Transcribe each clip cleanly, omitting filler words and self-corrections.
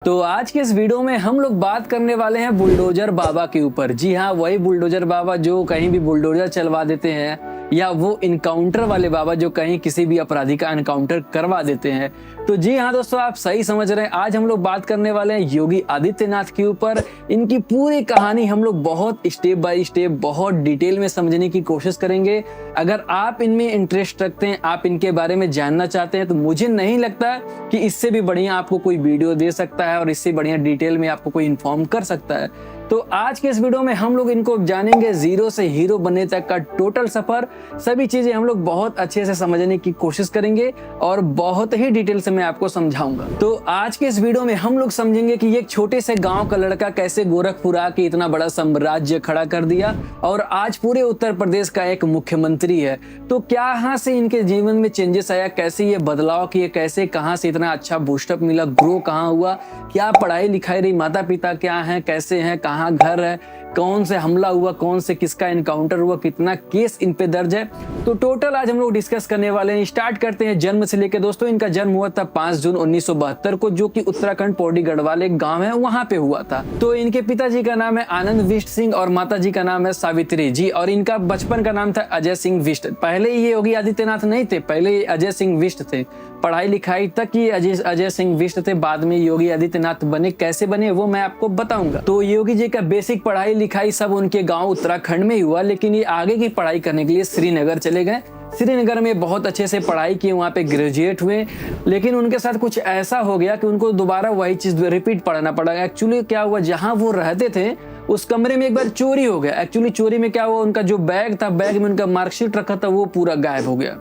तो आज के इस वीडियो में हम लोग बात करने वाले हैं बुलडोजर बाबा के ऊपर। जी हाँ, वही बुलडोजर बाबा जो कहीं भी बुलडोजर चलवा देते हैं, या वो इनकाउंटर वाले बाबा जो कहीं किसी भी अपराधी का एनकाउंटर करवा देते हैं। तो जी हाँ दोस्तों, आप सही समझ रहे हैं। आज हम लोग बात करने वाले हैं योगी आदित्यनाथ के ऊपर। इनकी पूरी कहानी हम लोग बहुत स्टेप बाय स्टेप, बहुत डिटेल में समझने की कोशिश करेंगे। अगर आप इनमें इंटरेस्ट रखते हैं, आप इनके बारे में जानना चाहते हैं, तो मुझे नहीं लगता कि इससे भी बढ़िया आपको कोई वीडियो दे सकता है और इससे बढ़िया डिटेल में आपको कोई इन्फॉर्म कर सकता है। तो आज के इस वीडियो में हम लोग इनको जानेंगे, जीरो से हीरो बनने तक का टोटल सफर। सभी चीजें हम लोग बहुत अच्छे से समझने की कोशिश करेंगे और बहुत ही डिटेल से मैं आपको समझाऊंगा। तो आज के इस वीडियो में हम लोग समझेंगे कि एक छोटे से गांव का लड़का कैसे गोरखपुर आके इतना बड़ा साम्राज्य खड़ा कर दिया और आज पूरे उत्तर प्रदेश का एक मुख्यमंत्री है। तो क्या यहाँ से इनके जीवन में चेंजेस आया, कैसे ये बदलाव किए, कैसे कहाँ से इतना अच्छा बूस्टअप मिला, ग्रो कहाँ हुआ, क्या पढ़ाई लिखाई रही, माता पिता क्या है, कैसे हैं, कहाँ घर है, कौन से हमला हुआ, कौन से किसका एनकाउंटर हुआ, कितना केस इन पे दर्ज है। तो टोटल आज हम लोग डिस्कस करने वाले हैं। स्टार्ट करते हैं जन्म से लेकर। दोस्तों, इनका जन्म हुआ था 5 जून 1972 को, जो कि उत्तराखंड पौड़ी गढ़वाल एक गांव है, वहां पे हुआ था। तो इनके पिताजी का नाम है आनंद विष्ट सिंह और माता जी का नाम है सावित्री जी, और इनका बचपन का नाम था अजय सिंह विष्ट। पहले ये योगी आदित्यनाथ नहीं थे, पहले ये अजय सिंह विष्ट थे। पढ़ाई लिखाई तक ये अजय सिंह विष्ट थे, बाद में योगी आदित्यनाथ बने। कैसे बने वो मैं आपको बताऊंगा। तो योगी जी का बेसिक पढ़ाई लिखाई सब उनके गांव उत्तराखंड में ही हुआ, लेकिन ये आगे की पढ़ाई करने के लिए श्रीनगर चले गए। श्रीनगर में बहुत अच्छे से पढ़ाई की, वहाँ पे ग्रेजुएट हुए। लेकिन उनके साथ कुछ ऐसा हो गया कि उनको दोबारा वही चीज रिपीट पढ़ना पड़ा। एक्चुअली क्या हुआ, जहाँ वो रहते थे उस कमरे में एक बार चोरी हो गया। एक्चुअली चोरी में क्या हुआ, उनका जो बैग था, बैग में उनका मार्कशीट रखा था, वो पूरा गायब हो गया।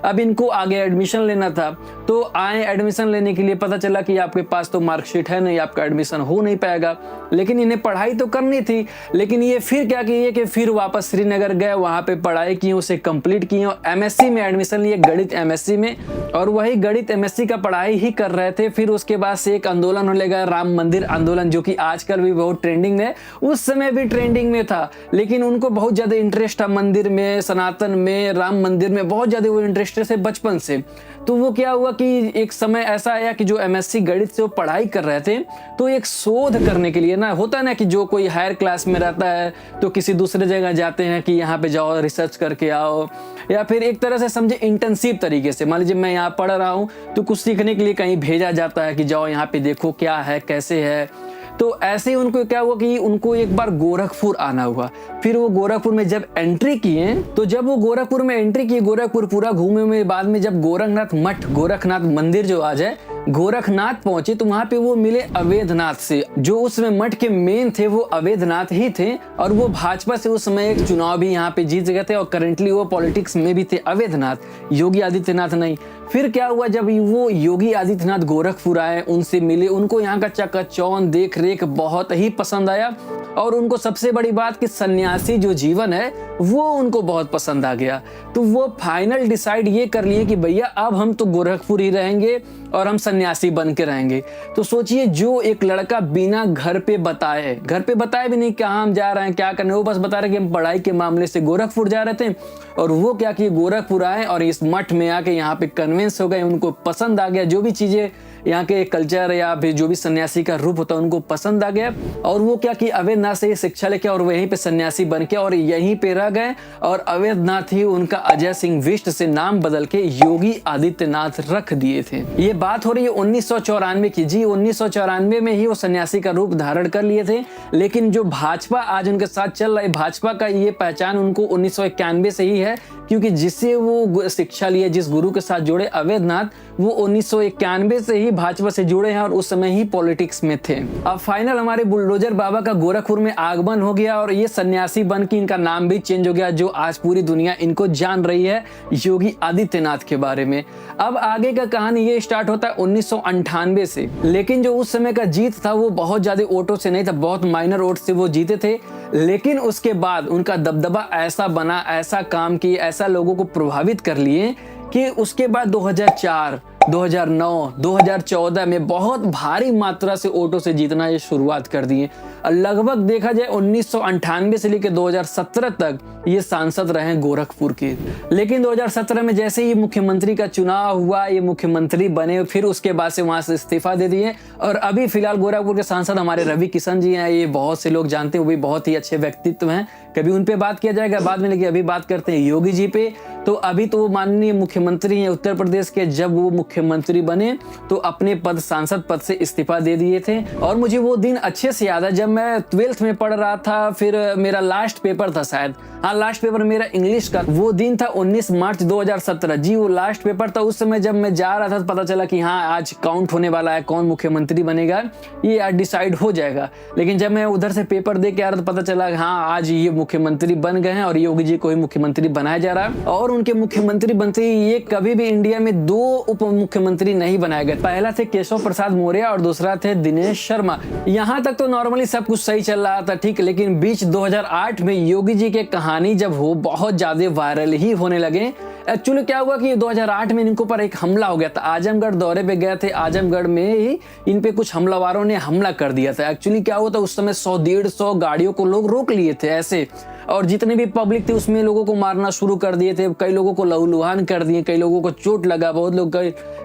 अब इनको आगे एडमिशन लेना था, तो आए एडमिशन लेने के लिए। पता चला कि आपके पास तो मार्कशीट है नहीं, आपका एडमिशन हो नहीं पाएगा। लेकिन इन्हें पढ़ाई तो करनी थी, लेकिन ये फिर क्या किए कि फिर वापस श्रीनगर गए, वहां पे पढ़ाई की, उसे कंप्लीट किए और एमएससी में एडमिशन लिए, गणित एमएससी में। और वही गणित एमएससी का पढ़ाई ही कर रहे थे। फिर उसके बाद से एक आंदोलन होने लगा, राम मंदिर आंदोलन, जो कि आजकल भी बहुत ट्रेंडिंग में, उस समय भी ट्रेंडिंग में था। लेकिन उनको बहुत ज्यादा इंटरेस्ट था मंदिर में, सनातन में, राम मंदिर में बहुत ज्यादा वो इंटरेस्ट से बचपन से। तो वो क्या हुआ कि एक समय ऐसा आया कि जो एमएससी गणित से वो पढ़ाई कर रहे थे, तो एक शोध करने के लिए, ना होता है ना कि जो कोई हायर क्लास में रहता है तो किसी दूसरे जगह जाते हैं कि यहाँ पे जाओ रिसर्च करके आओ, या फिर एक तरह से समझे इंटर्नशिप तरीके से। मान लीजिए मैं यहाँ पढ़ रहा हूँ तो कुछ सीखने के लिए कहीं भेजा जाता है कि जाओ यहाँ पे देखो क्या है, कैसे है। तो ऐसे ही उनको क्या हुआ कि उनको एक बार गोरखपुर आना हुआ। फिर वो गोरखपुर में जब एंट्री किए, तो जब वो गोरखपुर में एंट्री की, गोरखपुर पूरा घूमे में, बाद में जब गोरखनाथ मठ, गोरखनाथ मंदिर जो आज है, गोरखनाथ पहुंचे, तो वहां पे वो मिले अवैधनाथ से। जो उसमें मठ के मेन थे वो अवैधनाथ ही थे, और वो भाजपा से उस समय एक चुनाव भी यहाँ पे जीत गए थे, और करंटली वो पॉलिटिक्स में भी थे अवैधनाथ, योगी आदित्यनाथ नहीं। फिर क्या हुआ, जब वो योगी आदित्यनाथ गोरखपुर आए, उनसे मिले, उनको यहाँ का चकाचौंध देख रेख बहुत ही पसंद आया। और उनको सबसे बड़ी बात कि सन्यासी जो जीवन है वो उनको बहुत पसंद आ गया। तो वो फाइनल डिसाइड ये कर लिए कि भैया अब हम तो गोरखपुर ही रहेंगे और हम सन्यासी बन के रहेंगे। तो सोचिए, जो एक लड़का बिना घर पे बताए भी नहीं कहाँ हम जा रहे हैं, क्या करने, वो बस बता रहे कि हम पढ़ाई के मामले से गोरखपुर जा रहे थे। और वो क्या किए, गोरखपुर आए और इस मठ में आके यहाँ पे कन्विंस हो गए, उनको पसंद आ गया। जो भी चीजें यहाँ के कल्चर या फिर जो भी सन्यासी का रूप होता है उनको पसंद आ गया। और वो क्या कि अवैधनाथ से शिक्षा लेके और वहीं पे सन्यासी बन के और यहीं पे रह गए। और अवैधनाथ ही उनका अजय सिंह विष्ट से नाम बदल के योगी आदित्यनाथ रख दिए थे। ये बात हो रही है 1994 की। जी, 1994 में ही वो सन्यासी का रूप धारण कर लिए थे। लेकिन जो भाजपा आज उनके साथ चल रही, भाजपा का ये पहचान उनको 1991 से ही है, क्योंकि जिससे वो शिक्षा लिए, जिस गुरु के साथ जुड़े अवैधनाथ, वो 1991 से ही भाजपा से जुड़े हैं और उस समय ही पॉलिटिक्स में थे। अब फाइनल हमारे बुलडोजर बाबा का गोरखपुर में आगमन हो गया और ये सन्यासी बन के इनका नाम भी चेंज हो गया, जो आज पूरी दुनिया इनको जान रही है योगी आदित्यनाथ के बारे में। अब आगे का कहानी ये स्टार्ट होता है 1998 से। लेकिन जो उस समय का जीत था वो बहुत ज्यादा वोटों से नहीं था, बहुत माइनर वोट से वो जीते थे। लेकिन उसके बाद उनका दबदबा ऐसा बना, ऐसा काम किए, ऐसा लोगों को प्रभावित कर लिए कि उसके बाद 2004 2009, 2014 में बहुत भारी मात्रा से वोटों से जीतना ये शुरुआत कर दिए। लगभग देखा जाए 1998 से लेकर 2017 तक ये सांसद रहे गोरखपुर के। लेकिन 2017 में जैसे ही मुख्यमंत्री का चुनाव हुआ, ये मुख्यमंत्री बने, फिर उसके बाद से वहां से इस्तीफा दे दिए और अभी फिलहाल गोरखपुर के सांसद हमारे रवि किशन जी हैं। ये बहुत से लोग जानते हैं, वो भी बहुत ही अच्छे व्यक्तित्व हैं, कभी उन पे बात किया जाएगा बाद में, लेकिन अभी बात करते हैं योगी जी पे। तो अभी तो वो माननीय मुख्यमंत्री हैं उत्तर प्रदेश के। जब वो मुख्यमंत्री बने तो अपने पद, सांसद पद से इस्तीफा दे दिए थे। और मुझे वो दिन अच्छे से याद है जब मैं 12th में पढ़ रहा था, फिर मेरा लास्ट पेपर था शायद, हाँ लास्ट पेपर मेरा इंग्लिश का। वो दिन था 19 मार्च 2017 जी, वो लास्ट पेपर था। उस समय जब मैं जा रहा था तो पता चला कि हाँ आज काउंट होने वाला है, कौन मुख्यमंत्री बनेगा ये आज डिसाइड हो जाएगा। लेकिन जब मैं उधर से पेपर दे के आ रहा तो पता चला हाँ आज ये मुख्यमंत्री बन गए हैं और योगी जी को ही मुख्यमंत्री बनाया जा रहा है। और उनके मुख्यमंत्री बनते ही ये कभी भी इंडिया में 2 उप मुख्यमंत्री नहीं बनाए गए। पहला थे केशव प्रसाद मौर्य और दूसरा थे दिनेश शर्मा। यहाँ तक तो नॉर्मली सब कुछ सही चल रहा था, ठीक। लेकिन बीच 2008 में योगी जी के कहानी जब हो बहुत ज्यादा वायरल ही होने लगे। एक्चुअली क्या हुआ कि 2008 में इनको पर एक हमला हो गया था। आजमगढ़ दौरे पे गए थे, आजमगढ़ में ही इन पे कुछ हमलावारों ने हमला कर दिया था। एक्चुअली क्या हुआ था उस समय 100-150 गाड़ियों को लोग रोक लिए थे ऐसे, और जितने भी पब्लिक थे उसमें लोगों को मारना शुरू कर दिए थे। कई लोगों को लहूलुहान कर दिए, कई लोगों को चोट लगा, बहुत लोग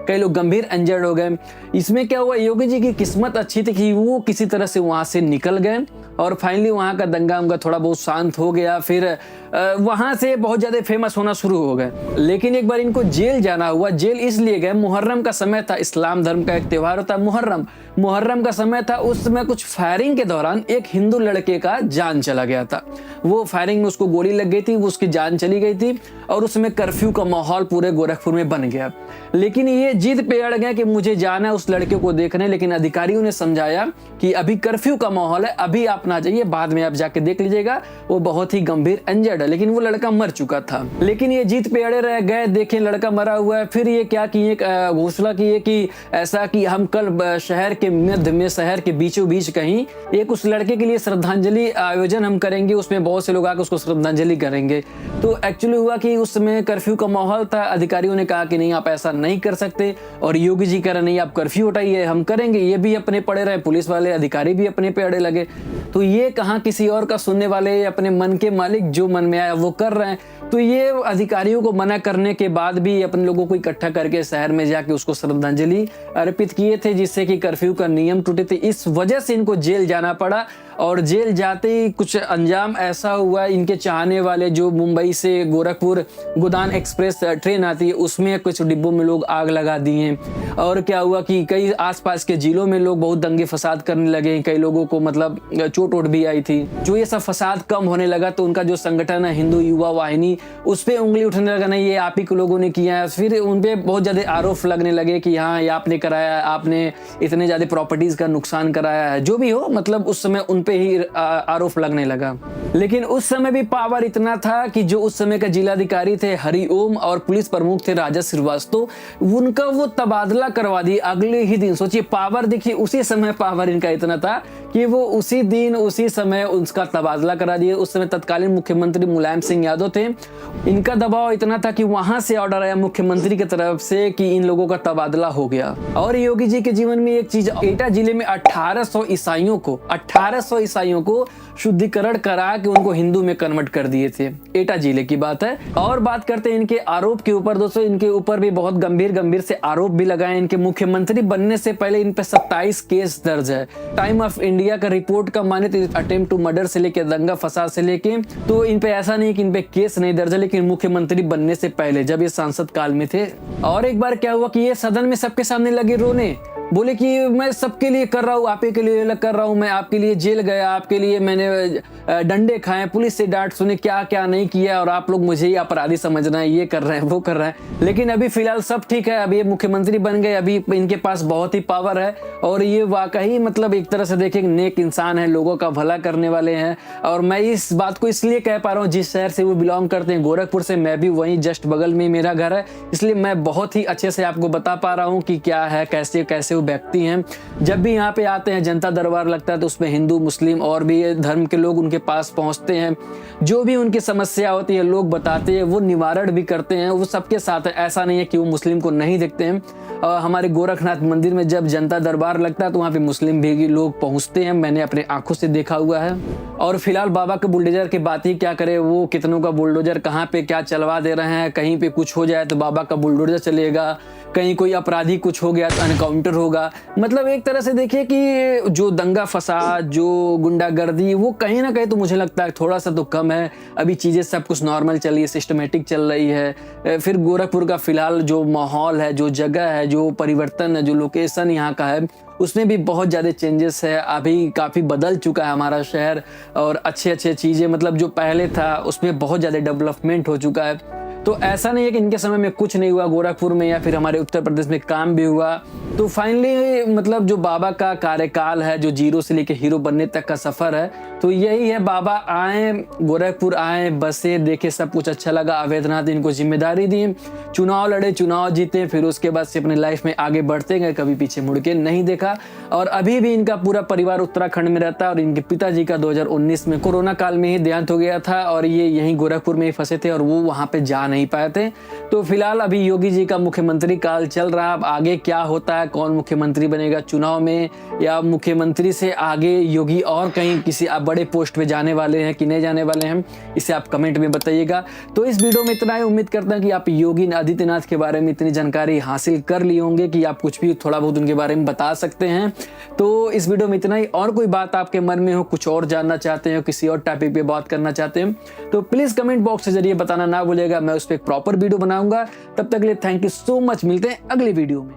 कई लोग गंभीर इंजर्ड हो गए। इसमें क्या हुआ, योगी जी की किस्मत अच्छी थी कि वो किसी तरह से वहां से निकल गए और फाइनली वहां का दंगा उनका थोड़ा बहुत शांत हो गया। फिर वहां से बहुत ज्यादा फेमस होना शुरू हो गए। लेकिन एक बार इनको जेल जाना हुआ। जेल इसलिए गए, मुहर्रम का समय था, इस्लाम धर्म का एक त्योहार होता है मुहर्रम का समय था। उस समय कुछ फायरिंग के दौरान एक हिंदू लड़के का जान चला गया था। वो फायरिंग में उसको गोली लग गई थी, वो उसकी जान चली गई थी और उसमें कर्फ्यू का माहौल पूरे गोरखपुर में बन गया। लेकिन ये जिद पे अड़ गए कि मुझे जाना है उस लड़के को देखने। लेकिन अधिकारियों ने समझाया कि अभी कर्फ्यू का माहौल है, अभी आप ना जाइए, बाद में आप जाके देख लीजिएगा, वो बहुत ही गंभीर इंजर्ड है। लेकिन वो लड़का मर चुका था। लेकिन ये जिद पे अड़े रह गए, देखे लड़का मरा हुआ है। फिर ये क्या किए, घोषणा किए कि ऐसा कि हम कल शहर के मध्य में, शहर के बीचों बीच कहीं एक उस लड़के के लिए श्रद्धांजलि आयोजन हम करेंगे, उसमें बहुत से लोग आकर उसको श्रद्धांजलि करेंगे। तो एक्चुअली हुआ कि उस समय कर्फ्यू का माहौल था। अधिकारियों ने कहा कि नहीं आप ऐसा नहीं कर सकते, और योगी जी कह रहे नहीं आप कर्फ्यू हटाइए, हम करेंगे। ये भी अपने पड़े रहे, पुलिस वाले अधिकारी भी अपने पे अड़े लगे। तो ये कहाँ किसी और का सुनने वाले, अपने मन के मालिक जो मन में आया वो कर रहे हैं। तो ये अधिकारियों को मना करने के बाद भी अपने लोगों को इकट्ठा करके शहर में जाके उसको श्रद्धांजलि अर्पित किए थे, जिससे कि कर्फ्यू का नियम टूटे थे। इस वजह से इनको जेल जाना पड़ा। और जेल जाते ही कुछ अंजाम ऐसा हुआ, इनके चाहने वाले जो मुंबई से गोरखपुर गोदान एक्सप्रेस ट्रेन आती है उसमें कुछ डिब्बों में लोग आग लगा दिए। और क्या हुआ कि कई आसपास के जिलों में लोग बहुत दंगे फसाद करने लगे, कई लोगों को मतलब चोट वोट भी आई थी। जो ये सब फसाद कम होने लगा तो उनका जो संगठन है हिंदू युवा वाहिनी, उस पे उंगली उठने लगा, नहीं ये आप ही के लोगों ने किया है। फिर उन पे बहुत ज्यादा आरोप लगने लगे कि हाँ ये आपने कराया, आपने इतने ज्यादा प्रॉपर्टीज का नुकसान कराया है, जो भी हो, मतलब उस समय उन पे ही आरोप लगने लगा। लेकिन उस समय भी पावर इतना था कि जो उस समय का जिलाधिकारी थे हरिओम और पुलिस प्रमुख थे राजा श्रीवास्तव, उनका वो तबादला करवा दिए अगले ही दिन। सोचिए पावर, देखिए उसी समय पावर इनका इतना था कि वो उसी दिन उसी समय उसका तबादला करा दिए। उस समय तत्कालीन मुख्यमंत्री मुलायम सिंह यादव थे। इनका दबाव इतना था कि वहां से ऑर्डर आया मुख्यमंत्री की तरफ से कि इन लोगों का तबादला हो गया। और योगी जी के जीवन में एक चीज, एटा जिले में 1800 ईसाइयों को शुद्धिकरण करा के उनको हिंदू में कन्वर्ट कर दिए थे। एटा जिले की बात है। और बात करते हैं इनके आरोप के ऊपर। दोस्तों इनके ऊपर भी बहुत गंभीर से आरोप भी लगाए। इनके मुख्यमंत्री बनने से पहले इन पे 27 केस दर्ज है। टाइम ऑफ इंडिया का रिपोर्ट का माने तो अटेम्प्ट टू मर्डर से लेके दंगा फसाद से लेके, तो इन पे ऐसा नहीं कि इन पे केस नहीं दर्ज है, लेकिन मुख्यमंत्री बनने से पहले जब ये सांसद काल में थे। और एक बार क्या हुआ कि ये सदन में सबके सामने लगे रोने, बोले कि मैं सबके लिए कर रहा हूँ, आप ही के लिए अलग कर रहा हूँ, मैं आपके लिए जेल गया, आपके लिए मैंने डंडे खाए, पुलिस से डांट सुने, क्या क्या नहीं किया, और आप लोग मुझे ही अपराधी समझ रहे हैं, ये कर रहे हैं वो कर रहे हैं। लेकिन अभी फिलहाल सब ठीक है, अभी ये मुख्यमंत्री बन गए, अभी इनके पास बहुत ही पावर है और ये वाकई मतलब एक तरह से देखें नेक इंसान है, लोगों का भला करने वाले हैं। और मैं इस बात को इसलिए कह पा रहा हूँ, जिस शहर से वो बिलोंग करते हैं गोरखपुर से, मैं भी वहीं जस्ट बगल में मेरा घर है, इसलिए मैं बहुत ही अच्छे से आपको बता पा रहा हूँ कि क्या है, कैसे कैसे व्यक्ति हैं। जब भी यहाँ पे आते हैं जनता दरबार लगता है तो उसमें हिंदू मुस्लिम और भी धर्म के लोग उनके पास पहुंचते हैं, जो भी उनकी समस्या होती है लोग बताते हैं, वो निवारण भी करते हैं, वो सबके साथ है। ऐसा नहीं है कि वो मुस्लिम को नहीं देखते हैं। हमारे गोरखनाथ मंदिर में जब जनता दरबार लगता है तो वहाँ पे मुस्लिम भी लोग पहुँचते हैं, मैंने अपने आंखों से देखा हुआ है। और फिलहाल बाबा के बुलडोजर की बात ही क्या करे, वो कितनों का बुलडोजर कहाँ पे क्या चलवा दे रहे हैं। कहीं पे कुछ हो जाए तो बाबा का बुलडोजर चलेगा, कहीं कोई अपराधी कुछ हो गया तो एनकाउंटर होगा। मतलब एक तरह से देखिए कि जो दंगा फसाद, जो गुंडागर्दी, वो कहीं ना कहीं तो मुझे लगता है थोड़ा सा तो कम है। अभी चीज़ें सब कुछ नॉर्मल चल रही है, सिस्टमेटिक चल रही है। फिर गोरखपुर का फिलहाल जो माहौल है, जो जगह है, जो परिवर्तन है, जो लोकेशन यहाँ का है, उसमें भी बहुत ज़्यादा चेंजेस है। अभी काफ़ी बदल चुका है हमारा शहर, और अच्छे चीज़ें मतलब जो पहले था उसमें बहुत ज़्यादा डेवलपमेंट हो चुका है। तो ऐसा नहीं है कि इनके समय में कुछ नहीं हुआ गोरखपुर में या फिर हमारे उत्तर प्रदेश में, काम भी हुआ। तो फाइनली मतलब जो बाबा का कार्यकाल है, जो जीरो से लेके हीरो बनने तक का सफर है, तो यही है। बाबा आए, गोरखपुर आए, बसे, देखे, सब कुछ अच्छा लगा। अवैधनाथ इनको जिम्मेदारी दी, चुनाव लड़े, चुनाव जीते, फिर उसके बाद से अपने लाइफ में आगे बढ़ते गए, कभी पीछे मुड़ के नहीं देखा। और अभी भी इनका पूरा परिवार उत्तराखंड में रहता है। और इनके पिताजी का 2019 में कोरोना काल में ही देहांत हो गया था, और ये यहीं गोरखपुर में ही फंसे थे और वो वहाँ पे जा नहीं पाए थे। तो फिलहाल अभी योगी जी का मुख्यमंत्री काल चल रहा है। अब आगे क्या होता है, कौन मुख्यमंत्री बनेगा चुनाव में, या मुख्यमंत्री से आगे योगी और कहीं किसी बड़े पोस्ट पे जाने वाले हैं कि नहीं जाने वाले हैं, इसे आप कमेंट में बताइएगा। तो इस वीडियो में इतना ही। उम्मीद करता हूं कि आप योगी आदित्यनाथ के बारे में इतनी जानकारी हासिल कर ली होंगे कि आप कुछ भी थोड़ा बहुत उनके बारे में बता सकते हैं। तो इस वीडियो में इतना ही। और कोई बात आपके मन में हो, कुछ और जानना चाहते हो, किसी और टॉपिक पे बात करना चाहते हैं, तो प्लीज कमेंट बॉक्स के जरिए बताना ना भूलिएगा। मैं उस पर एक प्रॉपर वीडियो बनाऊंगा। तब तक के लिए थैंक यू सो मच। मिलते हैं अगले वीडियो में।